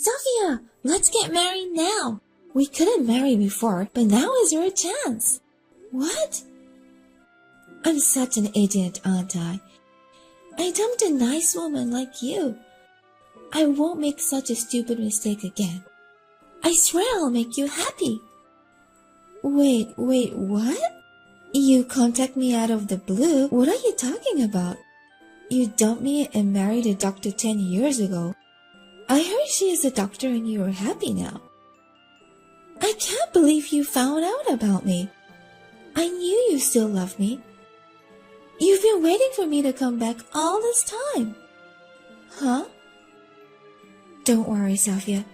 Sophia, let's get married now. We couldn't marry before, but now is your chance. What? I'm such an idiot, aren't I? I dumped a nice woman like you. I won't make such a stupid mistake again. I swear I'll make you happy. Wait, what? You contact me out of the blue? What are you talking about? You dumped me and married a doctor 10 years ago. I heard she is a doctor and you are happy now. I can't believe you found out about me. I knew you still loved me. You've been waiting for me to come back all this time. Huh? Don't worry, Sophia.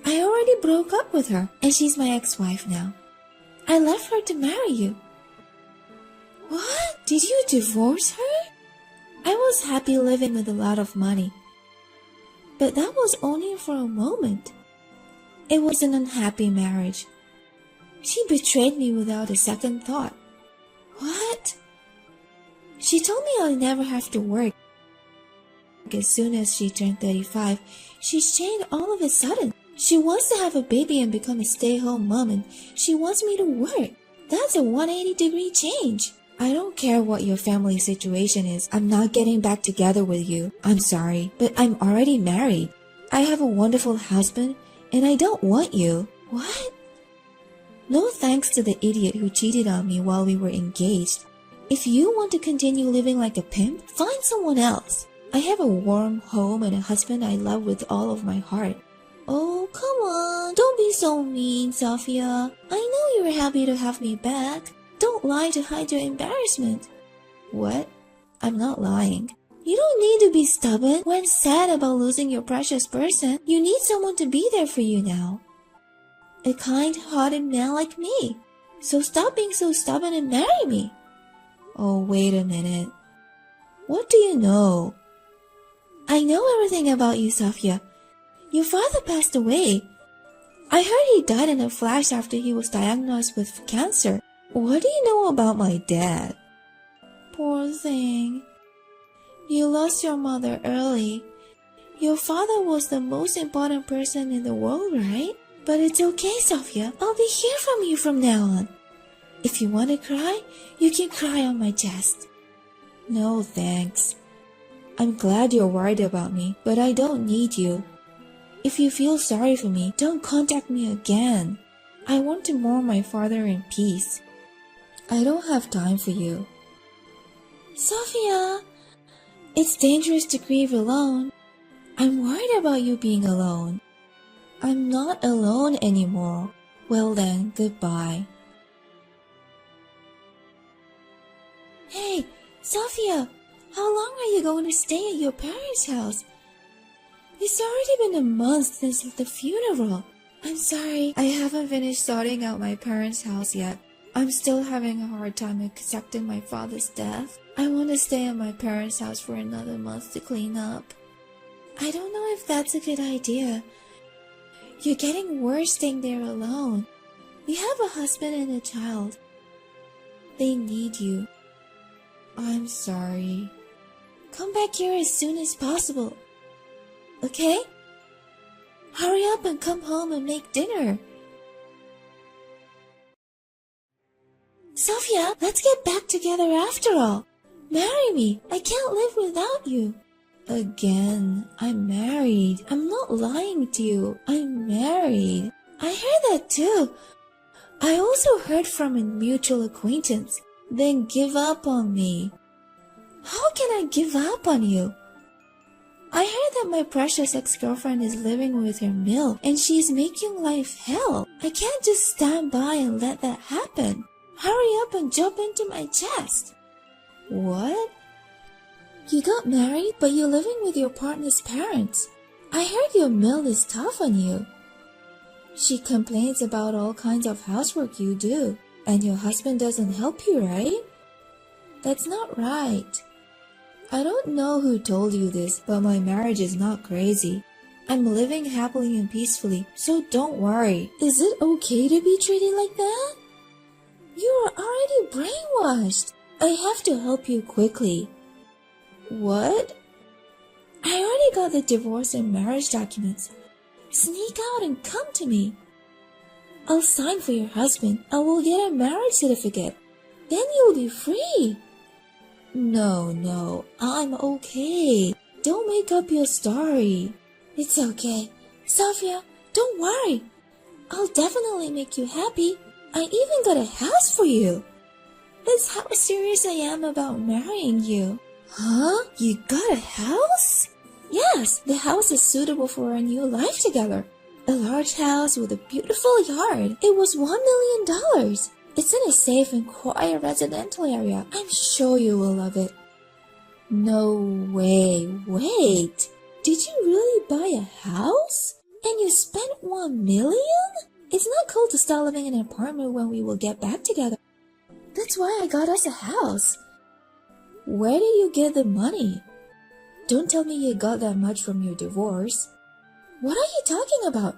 I already broke up with her and she's my ex-wife now. I left her to marry you. What? Did you divorce her? I was happy living with a lot of money. But that was only for a moment. It was an unhappy marriage. She betrayed me without a second thought. What? She told me I'll never have to work. As soon as she turned 35, she's changed all of a sudden. She wants to have a baby and become a stay-home mom, and she wants me to work. That's a 180-degree change. I don't care what your family situation is. I'm not getting back together with you. I'm sorry, but I'm already married. I have a wonderful husband, and I don't want you. What? No thanks to the idiot who cheated on me while we were engaged. If you want to continue living like a pimp, find someone else. I have a warm home and a husband I love with all of my heart. Oh, come on. Don't be so mean, Sophia. I know you're happy to have me back. Don't lie to hide your embarrassment. What? I'm not lying. You don't need to be stubborn when sad about losing your precious person. You need someone to be there for you now. A kind-hearted man like me. So stop being so stubborn and marry me. Oh, wait a minute. What do you know? I know everything about you, Sophia. Your father passed away. I heard he died in a flash after he was diagnosed with cancer. What do you know about my dad? Poor thing. You lost your mother early. Your father was the most important person in the world, right? But it's okay, Sophia. I'll be here from you from now on. If you want to cry, you can cry on my chest. No, thanks. I'm glad you're worried about me, but I don't need you. If you feel sorry for me, don't contact me again. I want to mourn my father in peace. I don't have time for you. Sophia, it's dangerous to grieve alone. I'm worried about you being alone. I'm not alone anymore. Well then, goodbye. Hey, Sophia, how long are you going to stay at your parents' house? It's already been a month since the funeral. I'm sorry, I haven't finished sorting out my parents' house yet. I'm still having a hard time accepting my father's death. I want to stay at my parents' house for another month to clean up. I don't know if that's a good idea. You're getting worse staying there alone. You have a husband and a child. They need you. I'm sorry. Come back here as soon as possible. Okay? Hurry up and come home and make dinner. Sophia, let's get back together after all. Marry me. I can't live without you. Again, I'm married. I'm not lying to you. I'm married. I heard that too. I also heard from a mutual acquaintance. Then give up on me. How can I give up on you? I heard that my precious ex-girlfriend is living with her mill and she's making life hell. I can't just stand by and let that happen. Hurry up and jump into my chest. What? You got married, but you're living with your partner's parents. I heard your mill is tough on you. She complains about all kinds of housework you do, and your husband doesn't help you, right? That's not right. I don't know who told you this, but my marriage is not crazy. I'm living happily and peacefully, so don't worry. Is it okay to be treated like that? You are already brainwashed. I have to help you quickly. What? I already got the divorce and marriage documents. Sneak out and come to me. I'll sign for your husband and we'll get a marriage certificate. Then you'll be free. No, I'm okay. Don't make up your story. It's okay. Sophia, don't worry. I'll definitely make you happy. I even got a house for you. That's how serious I am about marrying you. Huh? You got a house? Yes, the house is suitable for our new life together. A large house with a beautiful yard. It was $1 million. It's in a safe and quiet residential area. I'm sure you will love it. No way, wait. Did you really buy a house? And you spent $1 million? It's not cool to start living in an apartment when we will get back together. That's why I got us a house. Where did you get the money? Don't tell me you got that much from your divorce. What are you talking about?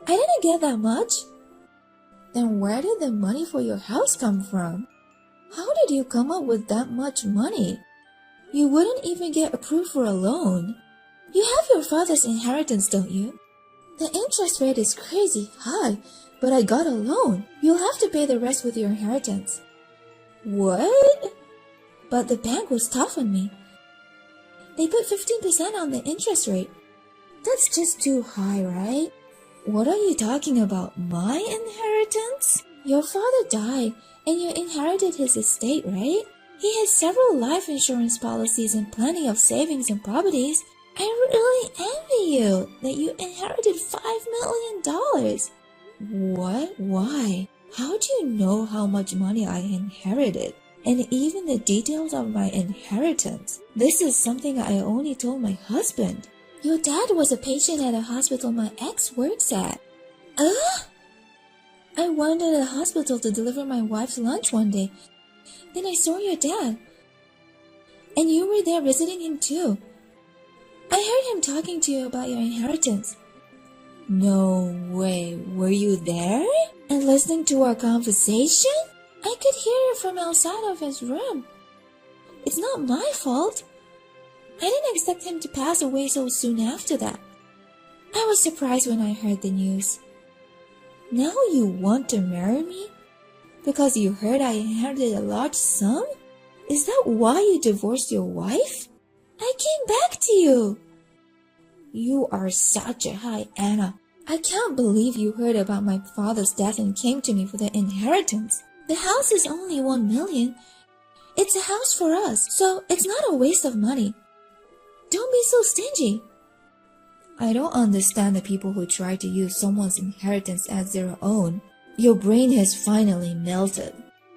I didn't get that much. Then where did the money for your house come from? How did you come up with that much money? You wouldn't even get approved for a loan. You have your father's inheritance, don't you? The interest rate is crazy high, but I got a loan. You'll have to pay the rest with your inheritance. What? But the bank was tough on me. They put 15% on the interest rate. That's just too high, right? What are you talking about? My inheritance? Your father died and you inherited his estate, right? He has several life insurance policies and plenty of savings and properties. I really envy you that you inherited $5 million. What? Why? How do you know how much money I inherited? And even the details of my inheritance. This is something I only told my husband. Your dad was a patient at a hospital my ex works at. I went to the hospital to deliver my wife's lunch one day. Then I saw your dad. And you were there visiting him too. I heard him talking to you about your inheritance. No way, were you there? And listening to our conversation? I could hear it from outside of his room. It's not my fault. I didn't expect him to pass away so soon after that. I was surprised when I heard the news. Now you want to marry me? Because you heard I inherited a large sum? Is that why you divorced your wife? I came back to you. You are such a hyena. I can't believe you heard about my father's death and came to me for the inheritance. The house is only $1 million. It's a house for us, so it's not a waste of money. Don't be so stingy. I don't understand the people who try to use someone's inheritance as their own. Your brain has finally melted.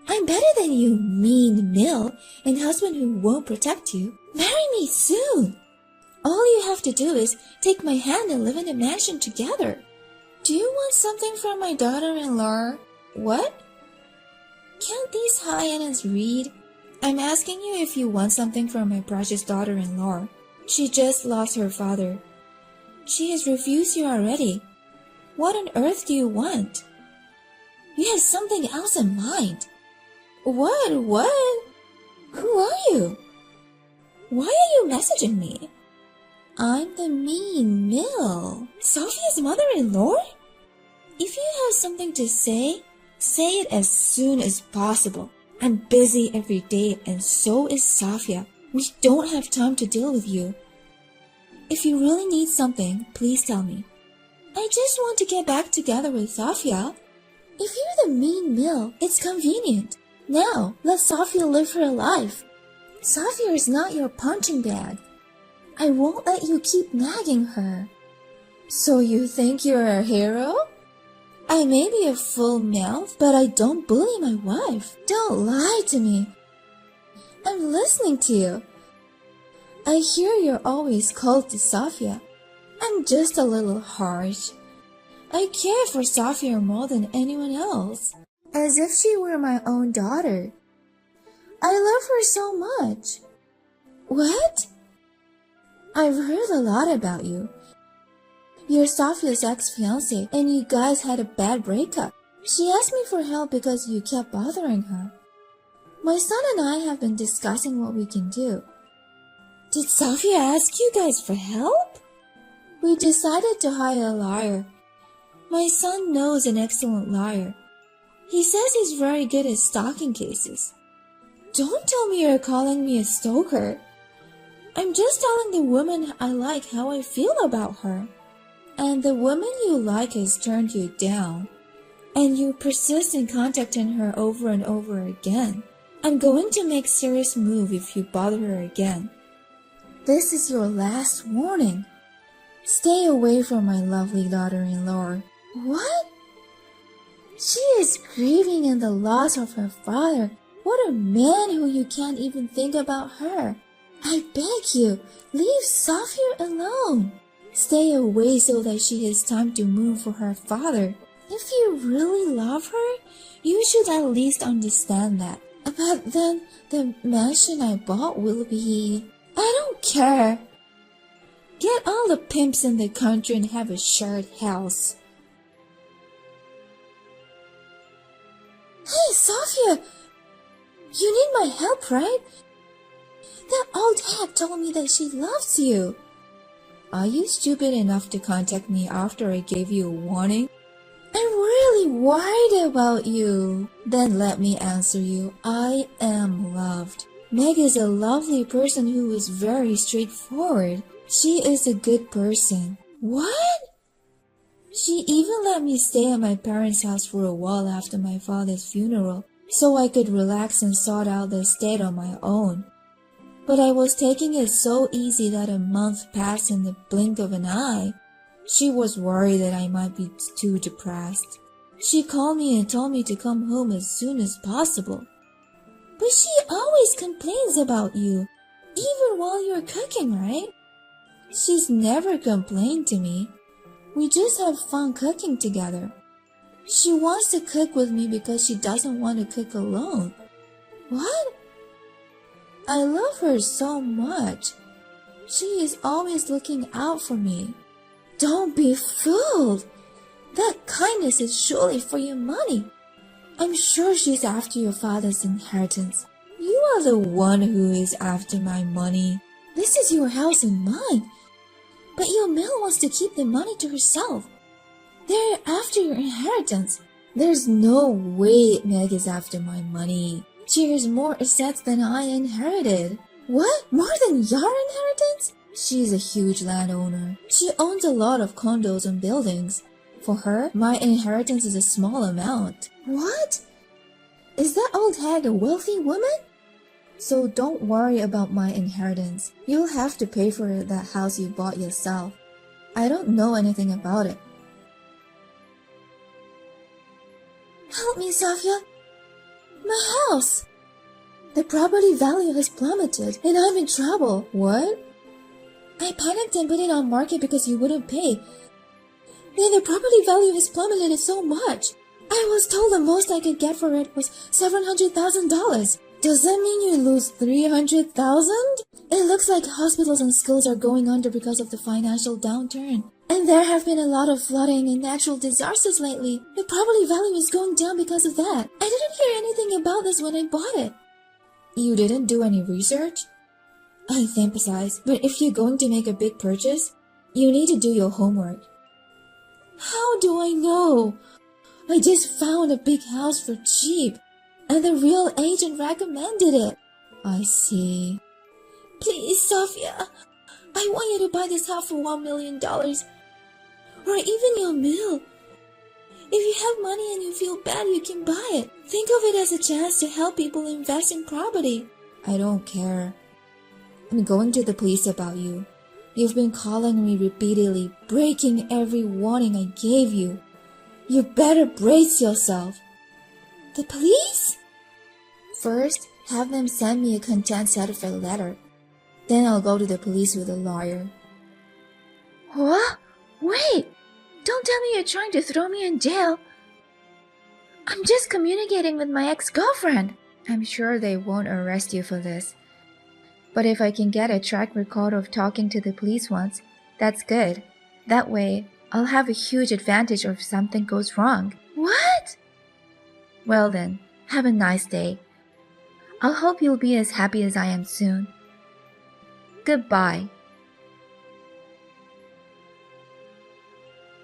I'm better than you, mean mill, and husband who won't protect you. Marry me soon. All you have to do is take my hand and live in a mansion together. Do you want something from my daughter-in-law? What? Can't these hyenas read? I'm asking you if you want something from my precious daughter-in-law. She just lost her father. She has refused you already. What on earth do you want? You have something else in mind. What? Who are you? Why are you messaging me? I'm the mean mill. Sophia's mother-in-law? If you have something to say it as soon as possible. I'm busy every day and so is Sophia. We don't have time to deal with you. If you really need something, please tell me. I just want to get back together with Sophia. If you're the mean mill, it's convenient. Now, let Sophia live her life. Sophia is not your punching bag. I won't let you keep nagging her. So you think you're a hero? I may be a full mouth, but I don't bully my wife. Don't lie to me. I'm listening to you. I hear you're always cold to Sophia. I'm just a little harsh. I care for Sophia more than anyone else, as if she were my own daughter. I love her so much. What? I've heard a lot about you. You're Sophia's ex-fiancé, and you guys had a bad breakup. She asked me for help because you kept bothering her. My son and I have been discussing what we can do. Did Sophia ask you guys for help? We decided to hire a lawyer. My son knows an excellent lawyer. He says he's very good at stalking cases. Don't tell me you're calling me a stalker. I'm just telling the woman I like how I feel about her. And the woman you like has turned you down. And you persist in contacting her over and over again. I'm going to make serious move if you bother her again. This is your last warning. Stay away from my lovely daughter-in-law. What? She is grieving in the loss of her father. What a man who you can't even think about her. I beg you, leave Sophia alone. Stay away so that she has time to move for her father. If you really love her, you should at least understand that. But then the mansion I bought will be... I don't care. Get all the pimps in the country and have a shared house. Hey, Sophia! You need my help, right? That old hag told me that she loves you. Are you stupid enough to contact me after I gave you a warning? I'm really worried about you. Then let me answer you. I am loved. Meg is a lovely person who is very straightforward. She is a good person. What? She even let me stay at my parents' house for a while after my father's funeral, so I could relax and sort out the estate on my own. But I was taking it so easy that a month passed in the blink of an eye. She was worried that I might be too depressed. She called me and told me to come home as soon as possible. But she always complains about you, even while you're cooking, right? She's never complained to me. We just have fun cooking together. She wants to cook with me because she doesn't want to cook alone. What? I love her so much. She is always looking out for me. Don't be fooled. That kindness is surely for your money. I'm sure she's after your father's inheritance. You are the one who is after my money. This is your house and mine. But your mill wants to keep the money to herself. They're after your inheritance. There's no way Meg is after my money. She has more assets than I inherited. What? More than your inheritance? She's a huge landowner. She owns a lot of condos and buildings. For her, my inheritance is a small amount. What? Is that old hag a wealthy woman? So don't worry about my inheritance. You'll have to pay for that house you bought yourself. I don't know anything about it. Help me, Sophia. My house. The property value has plummeted and I'm in trouble. What? I panicked and put it on market because you wouldn't pay. Then the property value has plummeted so much. I was told the most I could get for it was $700,000. Does that mean you lose $300,000? It looks like hospitals and schools are going under because of the financial downturn. And there have been a lot of flooding and natural disasters lately. The property value is going down because of that. I didn't hear anything about this when I bought it. You didn't do any research? I sympathize, but if you're going to make a big purchase, you need to do your homework. How do I know? I just found a big house for cheap, and the real agent recommended it. I see. Please, Sophia, I want you to buy this house for $1 million, or even your mill. If you have money and you feel bad, you can buy it. Think of it as a chance to help people invest in property. I don't care. I'm going to the police about you. You've been calling me repeatedly, breaking every warning I gave you. You better brace yourself. The police? First, have them send me a content certificate letter. Then I'll go to the police with a lawyer. What? Wait! Don't tell me you're trying to throw me in jail. I'm just communicating with my ex-girlfriend. I'm sure they won't arrest you for this. But if I can get a track record of talking to the police once, that's good. That way, I'll have a huge advantage if something goes wrong. What? Well then, have a nice day. I'll hope you'll be as happy as I am soon. Goodbye.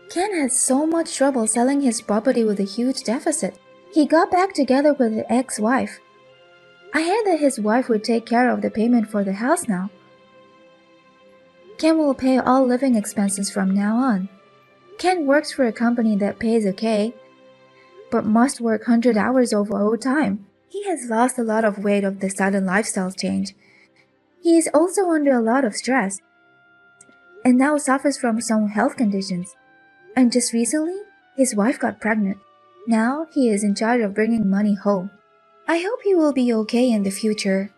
Ken had so much trouble selling his property with a huge deficit. He got back together with his ex-wife. I heard that his wife would take care of the payment for the house now. Ken will pay all living expenses from now on. Ken works for a company that pays okay, but must work 100 hours overtime. He has lost a lot of weight of the sudden lifestyle change. He is also under a lot of stress, and now suffers from some health conditions. And just recently, his wife got pregnant. Now he is in charge of bringing money home. I hope he will be okay in the future.